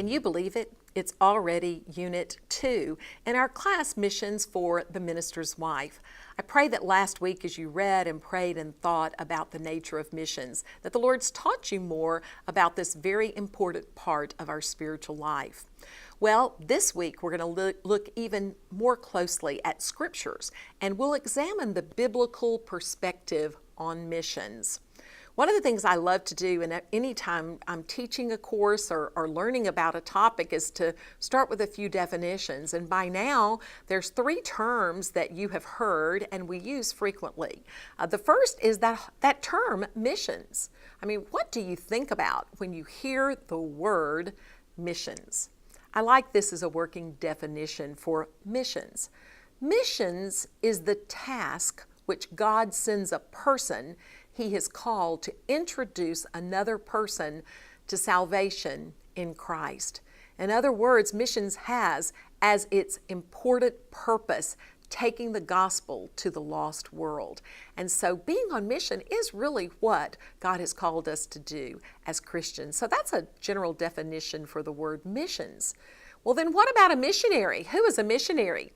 Can you believe it? It's already Unit 2 in our class Missions for the Minister's Wife. I pray that last week as you read and prayed and thought about the nature of missions, that the Lord's taught you more about this very important part of our spiritual life. Well, this week we're going to look even more closely at scriptures, and we'll examine the biblical perspective on missions. One of the things I love to do anytime I'm teaching a course or learning about a topic is to start with a few definitions. And by now, there's 3 terms that you have heard and we use frequently. The first is that term, missions. I mean, what do you think about when you hear the word missions? I like this as a working definition for missions. Missions is the task which God sends a person He has called to introduce another person to salvation in Christ. In other words, missions has as its important purpose taking the gospel to the lost world. And so being on mission is really what God has called us to do as Christians. So that's a general definition for the word missions. Well, then what about a missionary? Who is a missionary?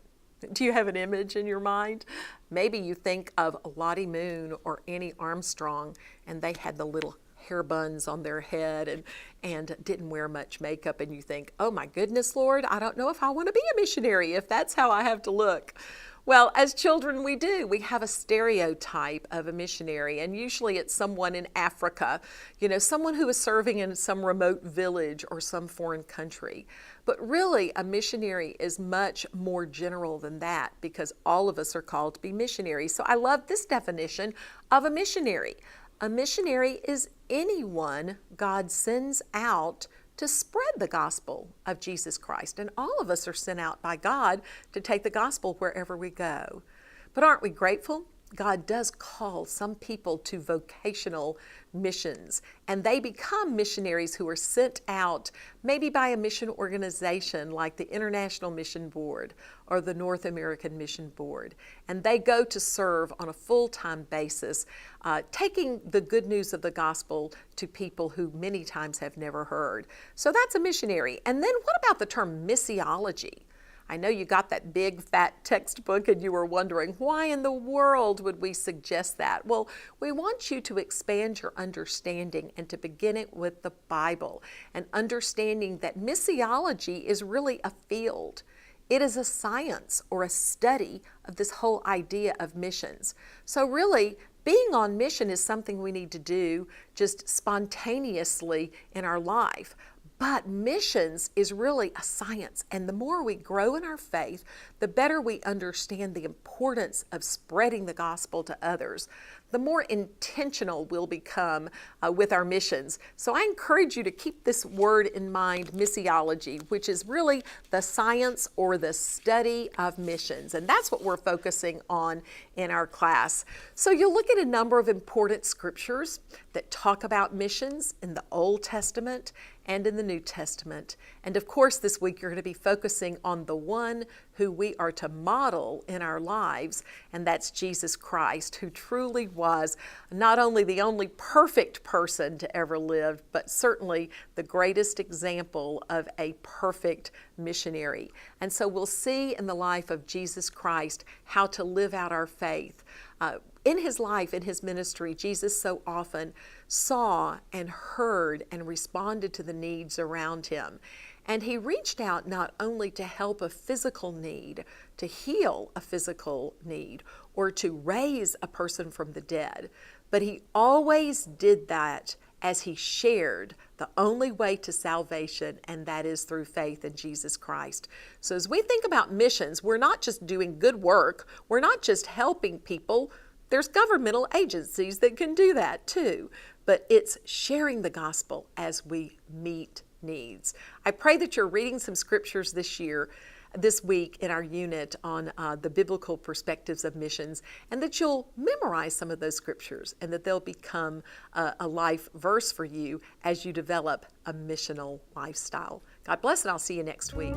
Do you have an image in your mind? Maybe you think of Lottie Moon or Annie Armstrong, and they had the little hair buns on their head and didn't wear much makeup, and you think, oh my goodness, Lord, I don't know if I want to be a missionary if that's how I have to look. Well, as children we do. We have a stereotype of a missionary, and usually it's someone in Africa, someone who is serving in some remote village or some foreign country. But really, a missionary is much more general than that because all of us are called to be missionaries. So I love this definition of a missionary. A missionary is anyone God sends out to spread the gospel of Jesus Christ. And all of us are sent out by God to take the gospel wherever we go. But aren't we grateful? God does call some people to vocational missions, and they become missionaries who are sent out maybe by a mission organization like the International Mission Board or the North American Mission Board, and they go to serve on a full-time basis, taking the good news of the gospel to people who many times have never heard. So that's a missionary. And then what about the term missiology? I know you got that big fat textbook and you were wondering, why in the world would we suggest that? Well, we want you to expand your understanding and to begin it with the Bible and understanding that missiology is really a field. It is a science or a study of this whole idea of missions. So really, being on mission is something we need to do just spontaneously in our life. But missions is really a science, and the more we grow in our faith, the better we understand the importance of spreading the gospel to others, the more intentional we'll become with our missions. So I encourage you to keep this word in mind, missiology, which is really the science or the study of missions. And that's what we're focusing on in our class. So you'll look at a number of important scriptures that talk about missions in the Old Testament and in the New Testament. And of course, this week you're going to be focusing on the one who we are to model in our lives, and that's Jesus Christ, who truly was not only the only perfect person to ever live, but certainly the greatest example of a perfect missionary. And so we'll see in the life of Jesus Christ how to live out our faith. In his life, in his ministry, Jesus so often saw and heard and responded to the needs around him. And he reached out not only to help a physical need, to heal a physical need, or to raise a person from the dead, but he always did that as he shared the only way to salvation, and that is through faith in Jesus Christ. So as we think about missions, we're not just doing good work, we're not just helping people. There's governmental agencies that can do that too, but it's sharing the gospel as we meet needs. I pray that you're reading some scriptures this week in our unit on the biblical perspectives of missions, and that you'll memorize some of those scriptures and that they'll become a life verse for you as you develop a missional lifestyle. God bless, and I'll see you next week.